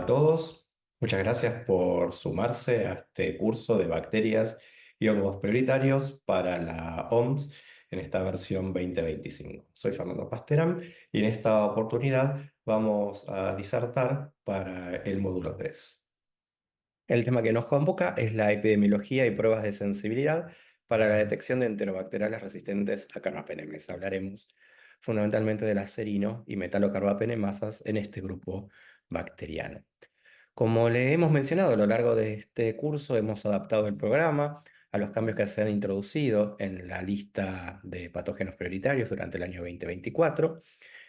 a todos, muchas gracias por sumarse a este curso de bacterias y hongos prioritarios para la OMS en esta versión 2025. Soy Fernando Pasteram y en esta oportunidad vamos a disertar para el módulo 3. El tema que nos convoca es la epidemiología y pruebas de sensibilidad para la detección de enterobacteriales resistentes a carbapenemes. Hablaremos fundamentalmente del acerino y metalocarbapenemasas en este grupo bacteriano. Como le hemos mencionado a lo largo de este curso, hemos adaptado el programa a los cambios que se han introducido en la lista de patógenos prioritarios durante el año 2024.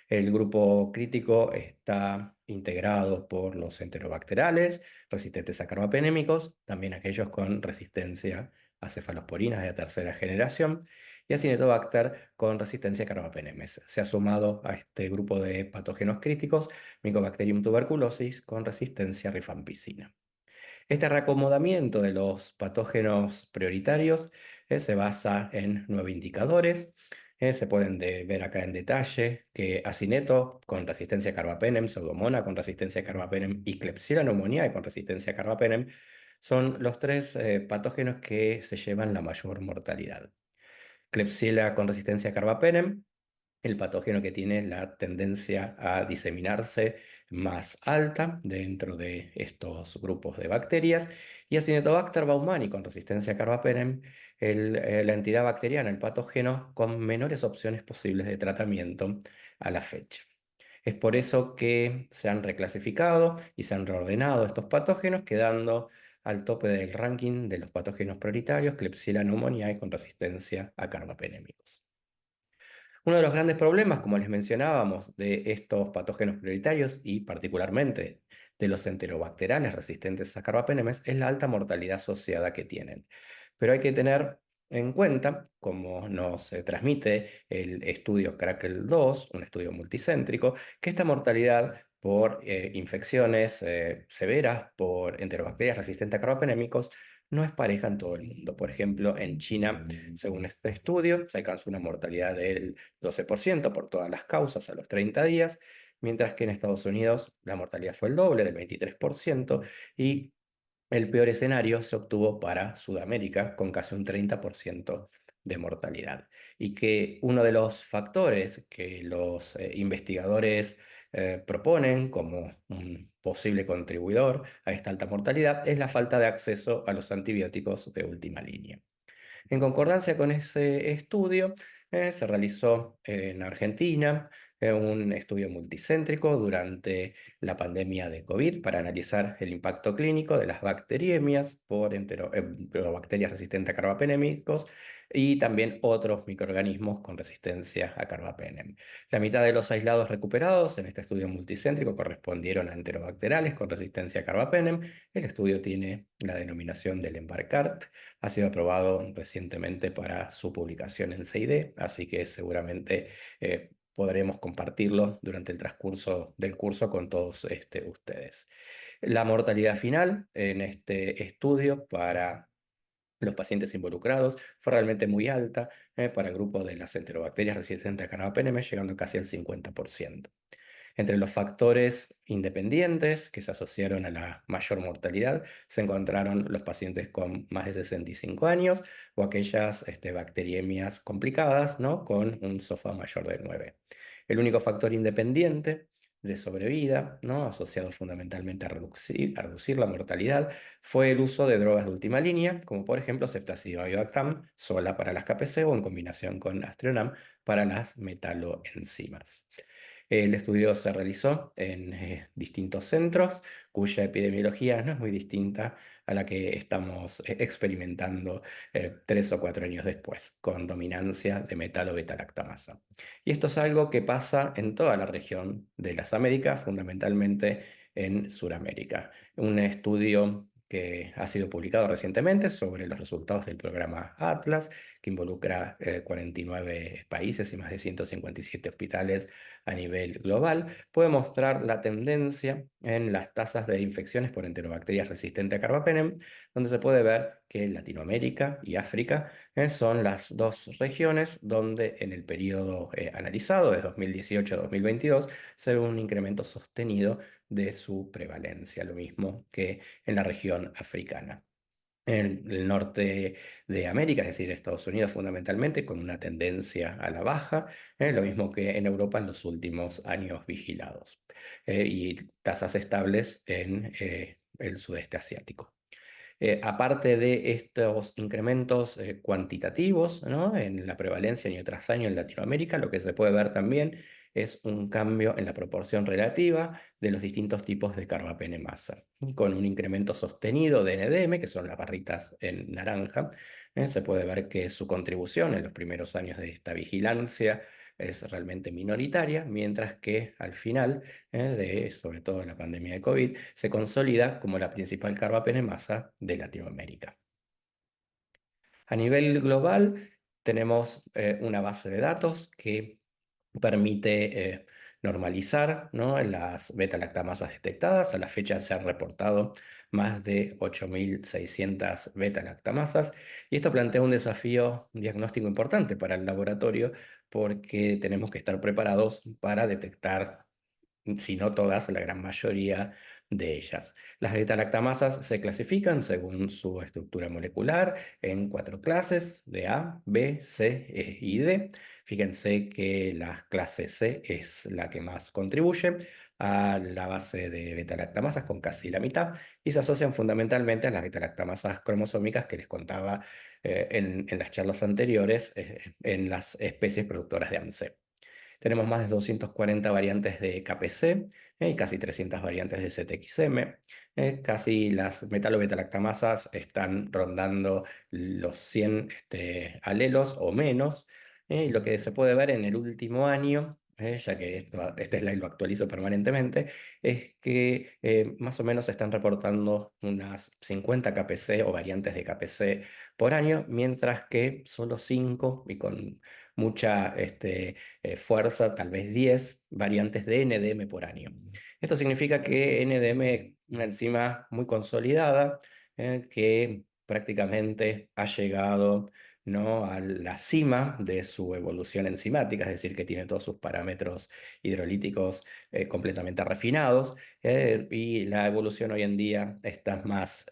El grupo crítico está integrado por los enterobacterales resistentes a carbapenémicos, también aquellos con resistencia a cefalosporinas de tercera generación, y Acinetobacter con resistencia a carbapenemes. Se ha sumado a este grupo de patógenos críticos Mycobacterium tuberculosis con resistencia a rifampicina. Este reacomodamiento de los patógenos prioritarios se basa en 9 indicadores. Se pueden ver acá en detalle que Acineto con resistencia a carbapenem, Pseudomonas con resistencia a carbapenem y Klebsiella pneumoniae con resistencia a carbapenem son los tres patógenos que se llevan la mayor mortalidad. Klebsiella con resistencia a carbapenem, el patógeno que tiene la tendencia a diseminarse más alta dentro de estos grupos de bacterias, y Acinetobacter baumannii con resistencia a carbapenem, la entidad bacteriana, el patógeno con menores opciones posibles de tratamiento a la fecha. Es por eso que se han reclasificado y se han reordenado estos patógenos, quedando al tope del ranking de los patógenos prioritarios Klebsiella pneumoniae con resistencia a carbapenémicos. Uno de los grandes problemas, como les mencionábamos, de estos patógenos prioritarios y particularmente de los enterobacteriales resistentes a carbapenemes es la alta mortalidad asociada que tienen. Pero hay que tener en cuenta, como nos transmite el estudio Crackle 2, un estudio multicéntrico, que esta mortalidad por infecciones severas por enterobacterias resistentes a carbapenémicos no es pareja en todo el mundo. Por ejemplo, en China, según este estudio, se alcanzó una mortalidad del 12% por todas las causas a los 30 días, mientras que en Estados Unidos la mortalidad fue el doble, del 23%, y el peor escenario se obtuvo para Sudamérica, con casi un 30% de mortalidad. Y que uno de los factores que los investigadores proponen como un posible contribuidor a esta alta mortalidad es la falta de acceso a los antibióticos de última línea. En concordancia con ese estudio, se realizó en Argentina un estudio multicéntrico durante la pandemia de COVID para analizar el impacto clínico de las bacteriemias por bacterias resistentes a carbapenémicos y también otros microorganismos con resistencia a carbapenem. La mitad de los aislados recuperados en este estudio multicéntrico correspondieron a enterobacteriales con resistencia a carbapenem. El estudio tiene la denominación del EMBARCART, ha sido aprobado recientemente para su publicación en CID, así que seguramente podremos compartirlo durante el transcurso del curso con todos ustedes. La mortalidad final en este estudio para los pacientes involucrados fue realmente muy alta para el grupo de las enterobacterias resistentes a carbapenem, llegando casi al 50%. Entre los factores independientes que se asociaron a la mayor mortalidad se encontraron los pacientes con más de 65 años o aquellas bacteriemias complicadas, ¿no?, con un SOFA mayor de 9. El único factor independiente de sobrevida, ¿no?, asociado fundamentalmente a reducir la mortalidad, fue el uso de drogas de última línea, como por ejemplo ceftazidime-avibactam, sola para las KPC o en combinación con Aztreonam para las metaloenzimas. El estudio se realizó en distintos centros cuya epidemiología no es muy distinta a la que estamos experimentando 3 o 4 años después, con dominancia de metal o beta-lactamasa. Y esto es algo que pasa en toda la región de las Américas, fundamentalmente en Sudamérica. Un estudio que ha sido publicado recientemente sobre los resultados del programa Atlas, que involucra 49 países y más de 157 hospitales a nivel global, puede mostrar la tendencia en las tasas de infecciones por enterobacterias resistentes a carbapenem, donde se puede ver que Latinoamérica y África son las dos regiones donde en el periodo analizado, de 2018 a 2022, se ve un incremento sostenido de su prevalencia, lo mismo que en la región africana. En el norte de América, es decir, Estados Unidos fundamentalmente, con una tendencia a la baja, lo mismo que en Europa en los últimos años vigilados, y tasas estables en el sudeste asiático. Aparte de estos incrementos cuantitativos, ¿no?, en la prevalencia año tras año en Latinoamérica, lo que se puede ver también es un cambio en la proporción relativa de los distintos tipos de carbapenemasa, con un incremento sostenido de NDM, que son las barritas en naranja. Se puede ver que su contribución en los primeros años de esta vigilancia es realmente minoritaria, mientras que al final sobre todo la pandemia de COVID, se consolida como la principal carbapenemasa de Latinoamérica. A nivel global, tenemos una base de datos que permite normalizar, ¿no?, las beta-lactamasas detectadas. A la fecha se han reportado más de 8.600 beta-lactamasas, y esto plantea un desafío diagnóstico importante para el laboratorio, porque tenemos que estar preparados para detectar, si no todas, la gran mayoría de ellas. Las beta-lactamasas se clasifican según su estructura molecular en 4 clases de A, B, C, E y D. Fíjense que la clase C es la que más contribuye a la base de beta-lactamasas, con casi la mitad, y se asocian fundamentalmente a las beta-lactamasas cromosómicas que les contaba en las charlas anteriores, en las especies productoras de AMC. Tenemos más de 240 variantes de KPC, y casi 300 variantes de CTXM. Casi las metalo-beta-lactamasas están rondando los 100 alelos o menos. Y lo que se puede ver en el último año, ya que este slide lo actualizo permanentemente, es que más o menos se están reportando unas 50 KPC o variantes de KPC por año, mientras que solo 5, y con mucha fuerza, tal vez 10 variantes de NDM por año. Esto significa que NDM es una enzima muy consolidada, que prácticamente ha llegado, ¿no?, a la cima de su evolución enzimática, es decir, que tiene todos sus parámetros hidrolíticos completamente refinados, y la evolución hoy en día está más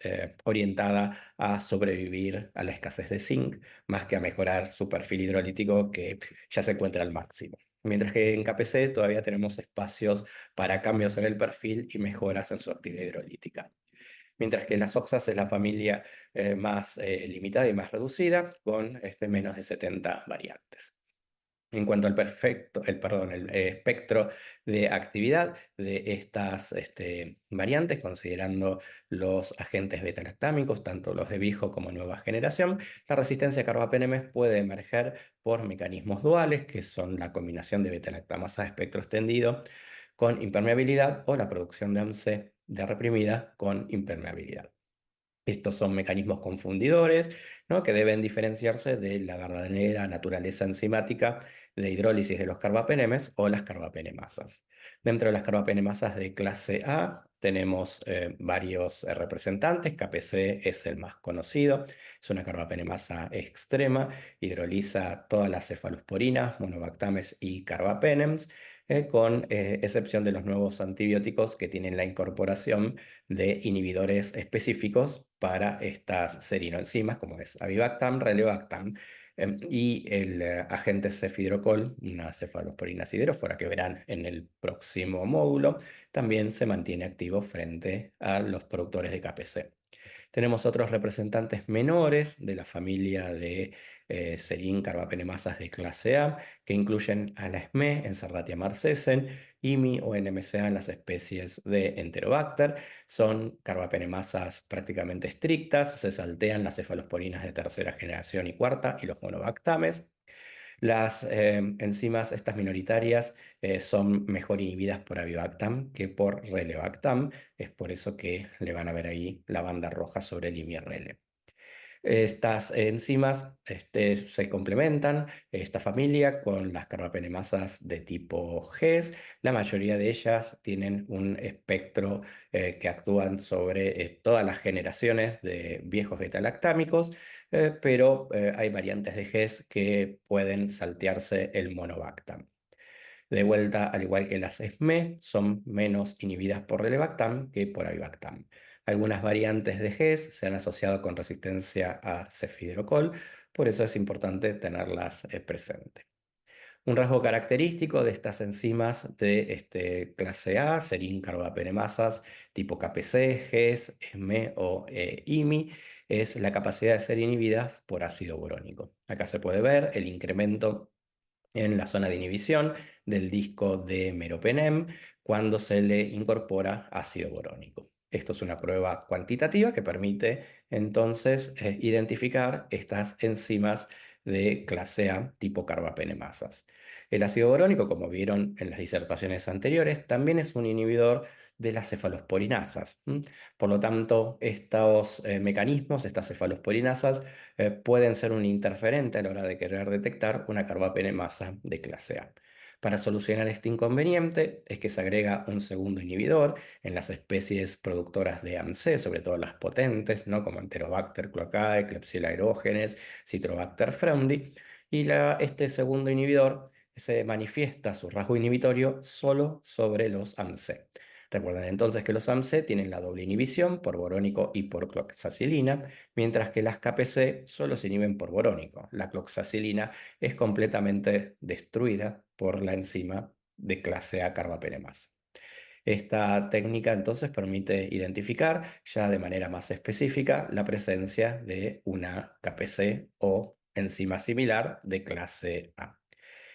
orientada a sobrevivir a la escasez de zinc, más que a mejorar su perfil hidrolítico, que ya se encuentra al máximo. Mientras que en KPC todavía tenemos espacios para cambios en el perfil y mejoras en su actividad hidrolítica. Mientras que las oxas es la familia más limitada y más reducida, con menos de 70 variantes. En cuanto al el espectro de actividad de estas variantes, considerando los agentes beta-lactámicos, tanto los de viejo como nueva generación, la resistencia a carbapenemes puede emerger por mecanismos duales, que son la combinación de beta-lactamasa de espectro extendido con impermeabilidad, o la producción de AMC de reprimida con impermeabilidad. Estos son mecanismos confundidores, ¿no?, que deben diferenciarse de la verdadera naturaleza enzimática de hidrólisis de los carbapenemes o las carbapenemasas. Dentro de las carbapenemasas de clase A tenemos varios representantes. KPC es el más conocido, es una carbapenemasa extrema, hidroliza todas las cefalosporinas, monobactames y carbapenems, con excepción de los nuevos antibióticos que tienen la incorporación de inhibidores específicos para estas serinoenzimas, como es Avibactam, Relebactam, y el agente cefidrocol, una cefalosporina siderófora que verán en el próximo módulo, también se mantiene activo frente a los productores de KPC. Tenemos otros representantes menores de la familia de serín carbapenemasas de clase A, que incluyen a la SME, Enserratia marcescens, IMI o NMCA en las especies de Enterobacter. Son carbapenemasas prácticamente estrictas, se saltean las cefalosporinas de tercera generación y cuarta y los monobactames. Las enzimas estas minoritarias son mejor inhibidas por Avibactam que por Relebactam. Es por eso que le van a ver ahí la banda roja sobre el IMI-RELE. Estas enzimas se complementan, esta familia, con las carbapenemasas de tipo GES. La mayoría de ellas tienen un espectro que actúan sobre todas las generaciones de viejos beta-lactámicos, pero hay variantes de GES que pueden saltearse el monobactam. De vuelta, al igual que las SME, son menos inhibidas por relebactam que por avibactam. Algunas variantes de GES se han asociado con resistencia a cefidrocol, por eso es importante tenerlas presentes. Un rasgo característico de estas enzimas de clase A, serin-carbapenemasas tipo KPC, GES, SME o IMI, es la capacidad de ser inhibidas por ácido borónico. Acá se puede ver el incremento en la zona de inhibición del disco de meropenem cuando se le incorpora ácido borónico. Esto es una prueba cuantitativa que permite entonces identificar estas enzimas de clase A tipo carbapenemasas. El ácido borónico, como vieron en las disertaciones anteriores, también es un inhibidor de las cefalosporinasas. Por lo tanto, estos mecanismos, estas cefalosporinasas, pueden ser un interferente a la hora de querer detectar una carbapenemasa de clase A. Para solucionar este inconveniente es que se agrega un segundo inhibidor en las especies productoras de AMC, sobre todo las potentes, ¿no? Como Enterobacter cloacae, Klebsiella aerogenes, Citrobacter frundi, y este segundo inhibidor se manifiesta su rasgo inhibitorio solo sobre los AMC. Recuerden entonces que los AMC tienen la doble inhibición por borónico y por cloxacilina, mientras que las KPC solo se inhiben por borónico. La cloxacilina es completamente destruida por la enzima de clase A carbapenemasa. Esta técnica entonces permite identificar ya de manera más específica la presencia de una KPC o enzima similar de clase A.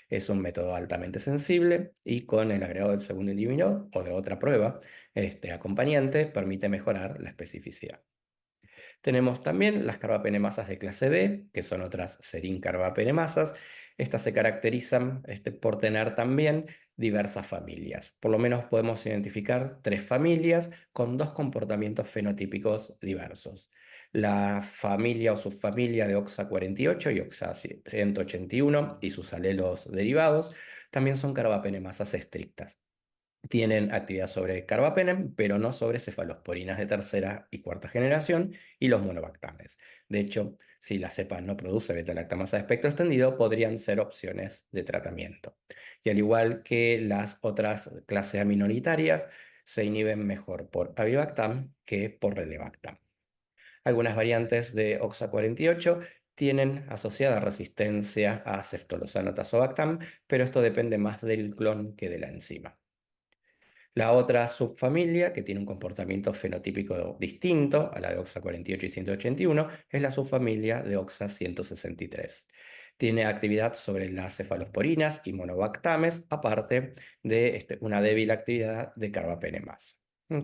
Es un método altamente sensible y con el agregado del segundo inhibidor o de otra prueba acompañante permite mejorar la especificidad. Tenemos también las carbapenemasas de clase D, que son otras serin-carbapenemasas. Estas se caracterizan por tener también diversas familias. Por lo menos podemos identificar tres familias con dos comportamientos fenotípicos diversos. La familia o subfamilia de OXA48 y OXA181 y sus alelos derivados también son carbapenemasas estrictas. Tienen actividad sobre carbapenem, pero no sobre cefalosporinas de tercera y cuarta generación y los monobactames. De hecho, si la cepa no produce beta-lactamasa de espectro extendido, podrían ser opciones de tratamiento. Y al igual que las otras clases A minoritarias, se inhiben mejor por avibactam que por relebactam. Algunas variantes de OXA48 tienen asociada resistencia a ceftolozano tazobactam, pero esto depende más del clon que de la enzima. La otra subfamilia, que tiene un comportamiento fenotípico distinto a la de OXA48 y 181, es la subfamilia de OXA163. Tiene actividad sobre las cefalosporinas y monobactames, aparte de una débil actividad de carbapenemasa,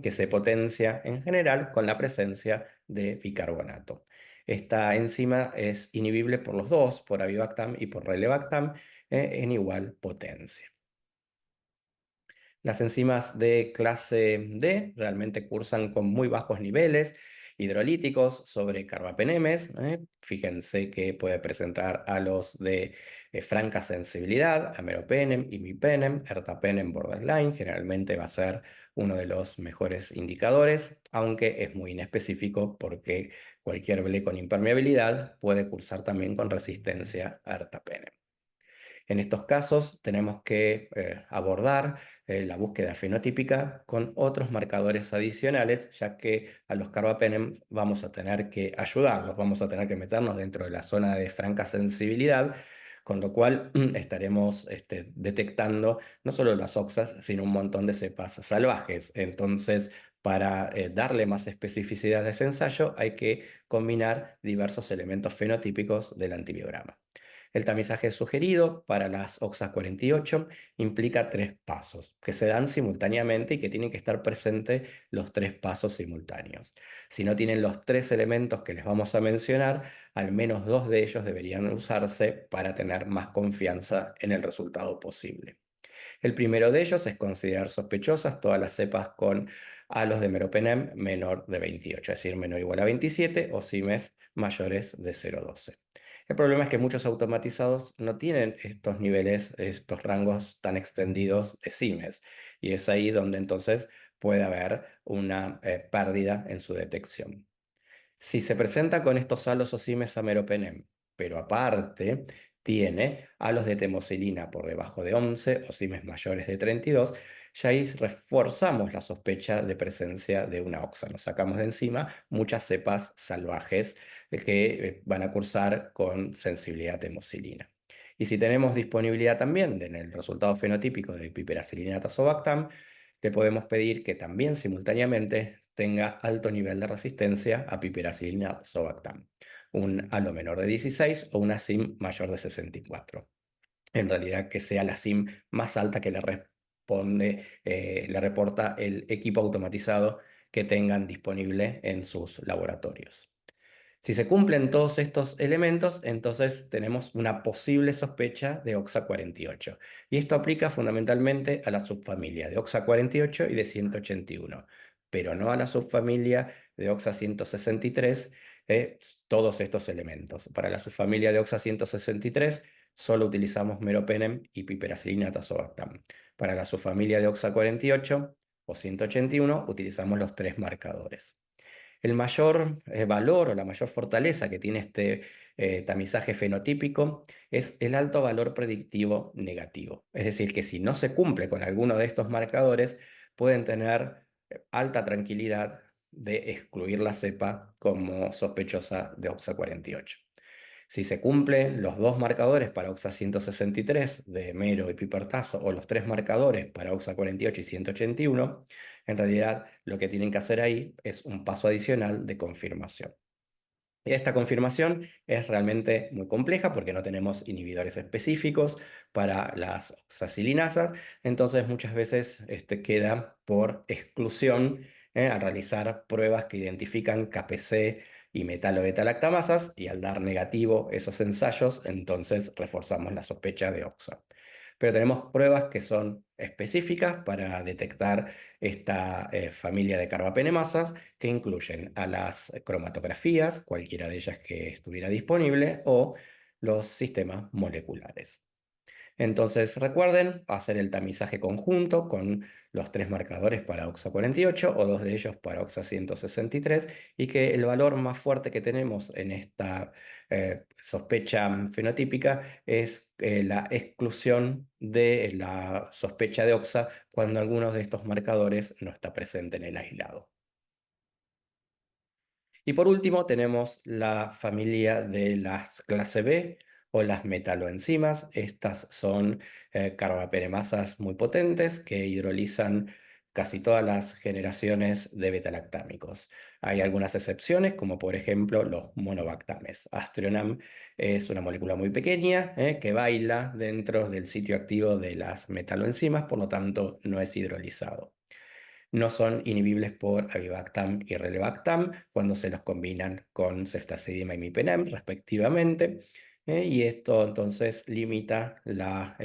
que se potencia en general con la presencia de bicarbonato. Esta enzima es inhibible por los dos, por avibactam y por relebactam, en igual potencia. Las enzimas de clase D realmente cursan con muy bajos niveles hidrolíticos sobre carbapenemes. Fíjense que puede presentar halos de franca sensibilidad, meropenem, imipenem, ertapenem borderline. Generalmente va a ser uno de los mejores indicadores, aunque es muy inespecífico porque cualquier ble con impermeabilidad puede cursar también con resistencia a ertapenem. En estos casos tenemos que abordar la búsqueda fenotípica con otros marcadores adicionales, ya que a los carbapenems vamos a tener que ayudarlos, vamos a tener que meternos dentro de la zona de franca sensibilidad, con lo cual estaremos detectando no solo las oxas, sino un montón de cepas salvajes. Entonces, para darle más especificidad a ese ensayo, hay que combinar diversos elementos fenotípicos del antibiograma. El tamizaje sugerido para las OXA48 implica tres pasos que se dan simultáneamente y que tienen que estar presentes los tres pasos simultáneos. Si no tienen los tres elementos que les vamos a mencionar, al menos dos de ellos deberían usarse para tener más confianza en el resultado posible. El primero de ellos es considerar sospechosas todas las cepas con halos de meropenem menor de 28, es decir, menor o igual a 27 o CIMES mayores de 0,12. El problema es que muchos automatizados no tienen estos niveles, estos rangos tan extendidos de CIMES, y es ahí donde entonces puede haber una pérdida en su detección. Si se presenta con estos halos o CIMES a meropenem, pero aparte tiene a los de temosilina por debajo de 11 o CIMes mayores de 32, ya ahí reforzamos la sospecha de presencia de una OXA. Nos sacamos de encima muchas cepas salvajes que van a cursar con sensibilidad a temosilina. Y si tenemos disponibilidad también en el resultado fenotípico de piperacilina tazobactam, le podemos pedir que también simultáneamente tenga alto nivel de resistencia a piperacilina tazobactam, un halo menor de 16 o una SIM mayor de 64. En realidad que sea la SIM más alta que le reporta el equipo automatizado que tengan disponible en sus laboratorios. Si se cumplen todos estos elementos, entonces tenemos una posible sospecha de OXA48. Y esto aplica fundamentalmente a la subfamilia de OXA48 y de 181, pero no a la subfamilia de OXA163, todos estos elementos. Para la subfamilia de OXA163 solo utilizamos meropenem y piperacilina tazobactam. Para la subfamilia de OXA48 o 181 utilizamos los tres marcadores. El mayor valor o la mayor fortaleza que tiene este tamizaje fenotípico es el alto valor predictivo negativo. Es decir, que si no se cumple con alguno de estos marcadores, pueden tener alta tranquilidad de excluir la cepa como sospechosa de OXA48. Si se cumplen los dos marcadores para OXA 163 de mero y pipertazo o los tres marcadores para OXA 48 y 181, en realidad lo que tienen que hacer ahí es un paso adicional de confirmación. Esta confirmación es realmente muy compleja porque no tenemos inhibidores específicos para las oxacilinasas, entonces muchas veces queda por exclusión al realizar pruebas que identifican KPC y metalo-beta-lactamasas, y al dar negativo esos ensayos, entonces reforzamos la sospecha de OXA. Pero tenemos pruebas que son específicas para detectar esta familia de carbapenemasas, que incluyen a las cromatografías, cualquiera de ellas que estuviera disponible, o los sistemas moleculares. Entonces recuerden hacer el tamizaje conjunto con los tres marcadores para OXA48 o dos de ellos para OXA163, y que el valor más fuerte que tenemos en esta sospecha fenotípica es la exclusión de la sospecha de OXA cuando alguno de estos marcadores no está presente en el aislado. Y por último tenemos la familia de las clase B o las metaloenzimas. Estas son carbapenemasas muy potentes que hidrolizan casi todas las generaciones de betalactámicos. Hay algunas excepciones, como por ejemplo los monobactames. Astrionam es una molécula muy pequeña que baila dentro del sitio activo de las metaloenzimas, por lo tanto no es hidrolizado. No son inhibibles por avibactam y relebactam cuando se los combinan con ceftazidima y imipenem, respectivamente, y esto entonces limita la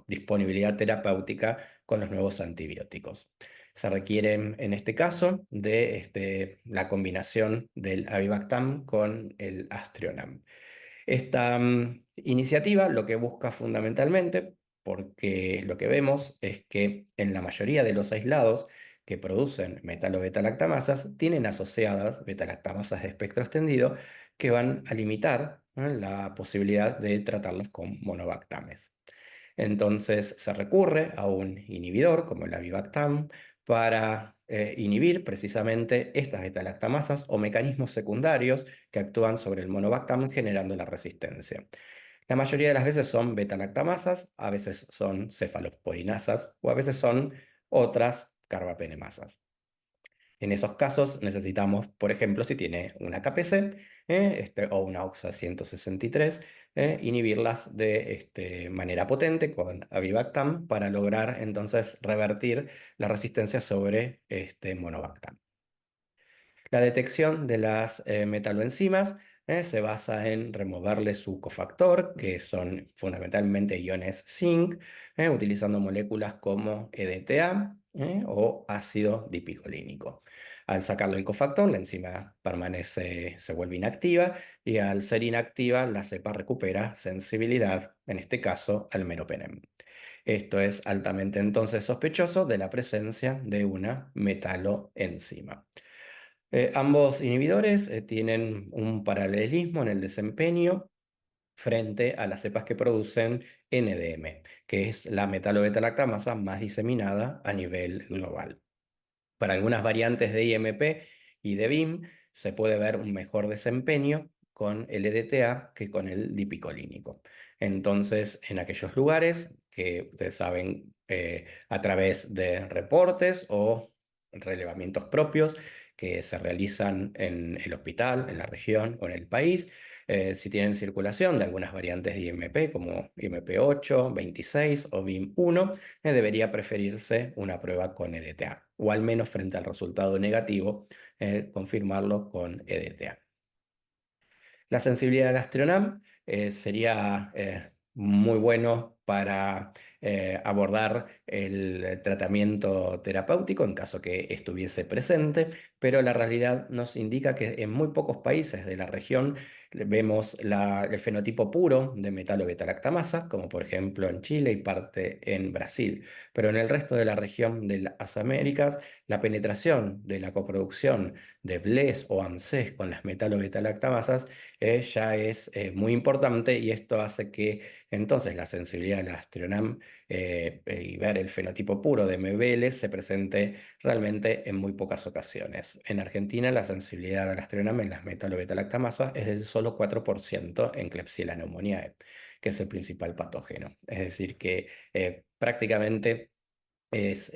disponibilidad terapéutica con los nuevos antibióticos. Se requieren en este caso de la combinación del avibactam con el astrionam. Esta iniciativa lo que busca fundamentalmente, porque lo que vemos es que en la mayoría de los aislados que producen metalo-beta-lactamasas tienen asociadas beta-lactamasas de espectro extendido que van a limitar, ¿no?, la posibilidad de tratarlas con monobactames. Entonces se recurre a un inhibidor como el avibactam para inhibir precisamente estas beta-lactamasas o mecanismos secundarios que actúan sobre el monobactam generando la resistencia. La mayoría de las veces son beta-lactamasas, a veces son cefalosporinasas o a veces son otras carbapenemasas. En esos casos necesitamos, por ejemplo, si tiene una KPC o una OXA 163, inhibirlas de manera potente con avibactam para lograr entonces revertir la resistencia sobre este monobactam. La detección de las metaloenzimas se basa en removerle su cofactor, que son fundamentalmente iones zinc, utilizando moléculas como EDTA o ácido dipicolínico. Al sacarle el cofactor, la enzima permanece, se vuelve inactiva, y al ser inactiva, la cepa recupera sensibilidad, en este caso al meropenem. Esto es altamente entonces sospechoso de la presencia de una metaloenzima. Ambos inhibidores tienen un paralelismo en el desempeño frente a las cepas que producen NDM, que es la metalobeta-lactamasa más diseminada a nivel global. Para algunas variantes de IMP y de BIM se puede ver un mejor desempeño con el EDTA que con el dipicolínico. Entonces, en aquellos lugares que ustedes saben a través de reportes o relevamientos propios que se realizan en el hospital, en la región o en el país, si tienen circulación de algunas variantes de IMP como IMP 8, 26 o BIM 1, debería preferirse una prueba con EDTA, o al menos frente al resultado negativo, confirmarlo con EDTA. La sensibilidad del Astronam sería muy bueno para abordar el tratamiento terapéutico en caso que estuviese presente, pero la realidad nos indica que en muy pocos países de la región vemos el fenotipo puro de metalo-beta-lactamasa, como por ejemplo en Chile y parte en Brasil, pero en el resto de la región de las Américas, la penetración de la coproducción de BLES o AMSES con las metalo-beta-lactamasas ya es muy importante, y esto hace que entonces la sensibilidad del Astronam y ver el fenotipo puro de MBL se presente realmente en muy pocas ocasiones. En Argentina la sensibilidad del Astronam en las metalo-beta-lactamasa es de solo 4% en Klebsiella pneumoniae, que es el principal patógeno. Es decir, que prácticamente es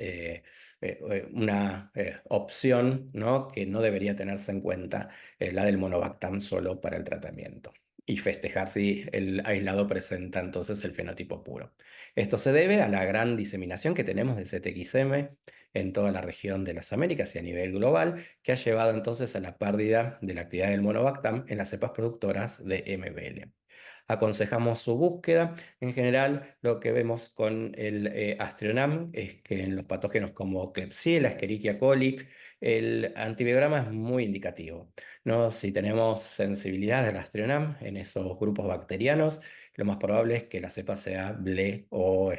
una opción, ¿no?, que no debería tenerse en cuenta, la del monobactam solo para el tratamiento, y festejar si el aislado presenta entonces el fenotipo puro. Esto se debe a la gran diseminación que tenemos de CTXM en toda la región de las Américas y a nivel global, que ha llevado entonces a la pérdida de la actividad del monobactam en las cepas productoras de MBL. Aconsejamos su búsqueda. En general, lo que vemos con el Astronam es que en los patógenos como Klebsiella, Escherichia coli, el antibiograma es muy indicativo, ¿no? Si tenemos sensibilidad del Astronam en esos grupos bacterianos, lo más probable es que la cepa sea BLE o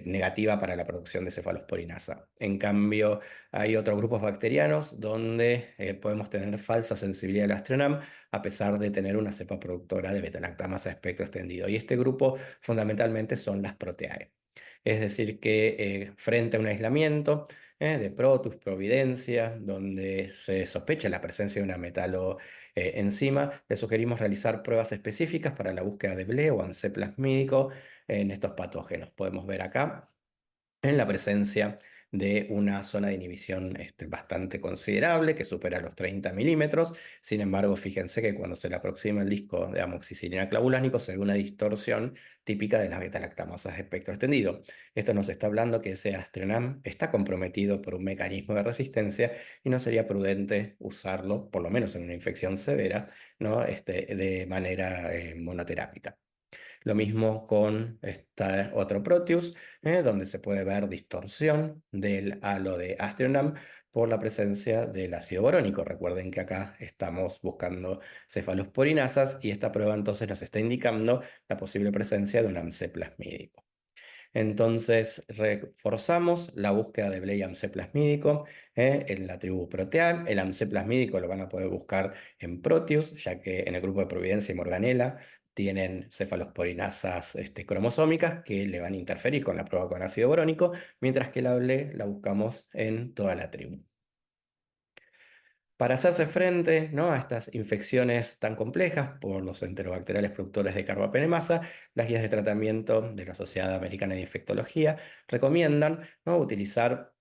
negativa para la producción de cefalosporinasa. En cambio, hay otros grupos bacterianos donde podemos tener falsa sensibilidad al Astronam a pesar de tener una cepa productora de beta-lactamasa a espectro extendido. Y este grupo fundamentalmente son las proteae. Es decir, que frente a un aislamiento de Protus, Providencia, donde se sospecha la presencia de una metalo enzima, le sugerimos realizar pruebas específicas para la búsqueda de BLE o ANSE plasmídico en estos patógenos. Podemos ver acá en la presencia de una zona de inhibición bastante considerable, que supera los 30 milímetros. Sin embargo, fíjense que cuando se le aproxima el disco de amoxicilina clavulánico se ve una distorsión típica de las beta-lactamasas de espectro extendido. Esto nos está hablando que ese Astronam está comprometido por un mecanismo de resistencia y no sería prudente usarlo, por lo menos en una infección severa, ¿no?, de manera monoterápica. Lo mismo con este otro Proteus, donde se puede ver distorsión del halo de Astronam por la presencia del ácido borónico. Recuerden que acá estamos buscando cefalosporinasas y esta prueba entonces nos está indicando la posible presencia de un AMSE plasmídico. Entonces, reforzamos la búsqueda de Blei AMC plasmídico en la tribu Proteam. El AMC plasmídico lo van a poder buscar en Proteus, ya que en el grupo de Providencia y Morganella tienen cefalosporinasas cromosómicas que le van a interferir con la prueba con ácido borónico, mientras que la Blei la buscamos en toda la tribu. Para hacerse frente, ¿no?, a estas infecciones tan complejas por los enterobacteriales productores de carbapenemasa, las guías de tratamiento de la Sociedad Americana de Infectología recomiendan, ¿no?, utilizar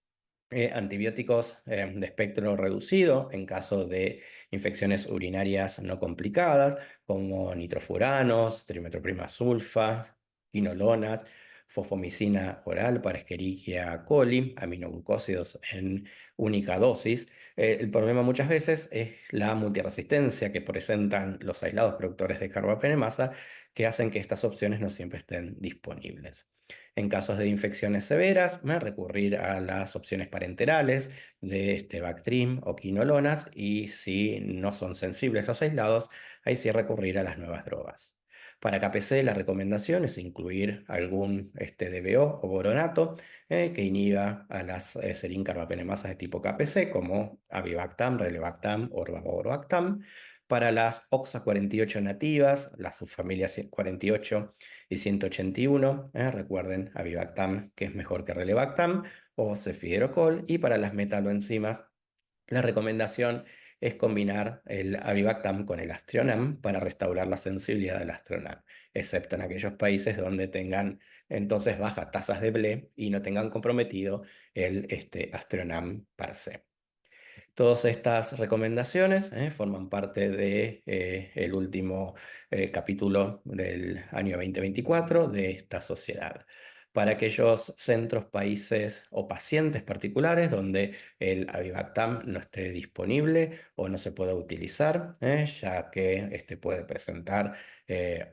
antibióticos de espectro reducido en caso de infecciones urinarias no complicadas, como nitrofuranos, trimetroprima sulfa, quinolonas, fofomicina oral para Escherichia coli, aminoglucósidos en única dosis. El problema muchas veces es la multiresistencia que presentan los aislados productores de carbapenemasa, que hacen que estas opciones no siempre estén disponibles. En casos de infecciones severas, recurrir a las opciones parenterales de Bactrim o quinolonas, y si no son sensibles los aislados, ahí sí recurrir a las nuevas drogas. Para KPC la recomendación es incluir algún DBO o boronato que inhiba a las serincarbapenemasas de tipo KPC, como avibactam, relebactam o orbactam, Para las OXA48 nativas, las subfamilias 48 y 181, recuerden Avibactam, que es mejor que Relebactam, o Cefidrocol. Y para las metaloenzimas, la recomendación es combinar el Avibactam con el Aztreonam para restaurar la sensibilidad del Aztreonam, excepto en aquellos países donde tengan entonces bajas tasas de BLE y no tengan comprometido el Aztreonam per se. Todas estas recomendaciones forman parte del último capítulo del año 2024 de esta sociedad. Para aquellos centros, países o pacientes particulares donde el Avibactam no esté disponible o no se pueda utilizar, ya que este puede presentar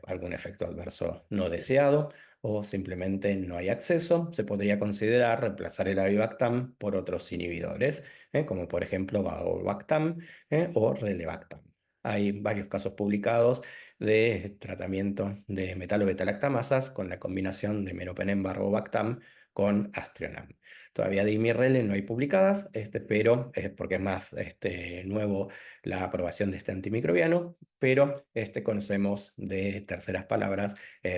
algún efecto adverso no deseado o simplemente no hay acceso, se podría considerar reemplazar el Avibactam por otros inhibidores, como por ejemplo Valbactam o Relebactam. Hay varios casos publicados de tratamiento de metalobetalactamasas con la combinación de meropenem Barbactam con Aztreonam. Todavía de Imirrele no hay publicadas, pero porque es más nuevo la aprobación de este antimicrobiano, pero conocemos de terceras palabras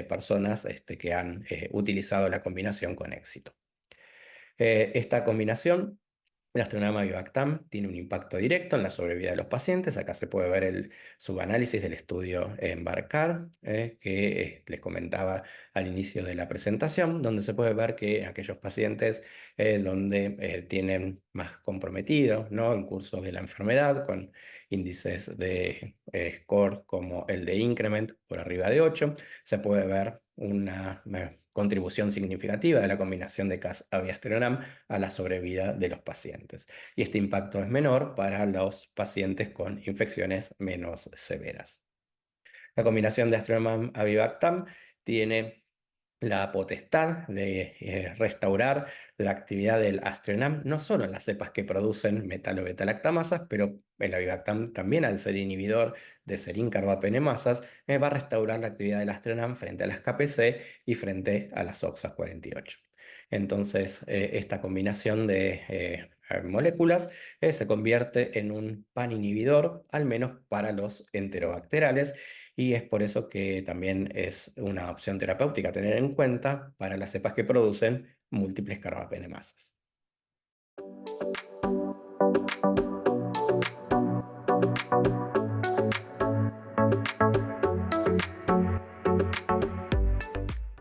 personas que han utilizado la combinación con éxito. Esta combinación el Astronema Bivactam tiene un impacto directo en la sobrevida de los pacientes. Acá se puede ver el subanálisis del estudio Embarcar, que les comentaba al inicio de la presentación, donde se puede ver que aquellos pacientes donde tienen más comprometido, ¿no?, el curso de la enfermedad, con índices de score como el de Increment por arriba de 8, se puede ver una contribución significativa de la combinación de Cas-Abiastronam a la sobrevida de los pacientes. Y este impacto es menor para los pacientes con infecciones menos severas. La combinación de Astronam Avibactam tiene la potestad de restaurar la actividad del Aztreonam, no solo en las cepas que producen metalobetalactamasas, pero el Avibactam también, al ser inhibidor de serin-carbapenemasas, va a restaurar la actividad del Aztreonam frente a las KPC y frente a las OXA48. Entonces, esta combinación de moléculas se convierte en un pan inhibidor, al menos para los enterobacterales, y es por eso que también es una opción terapéutica a tener en cuenta para las cepas que producen múltiples carbapenemasas.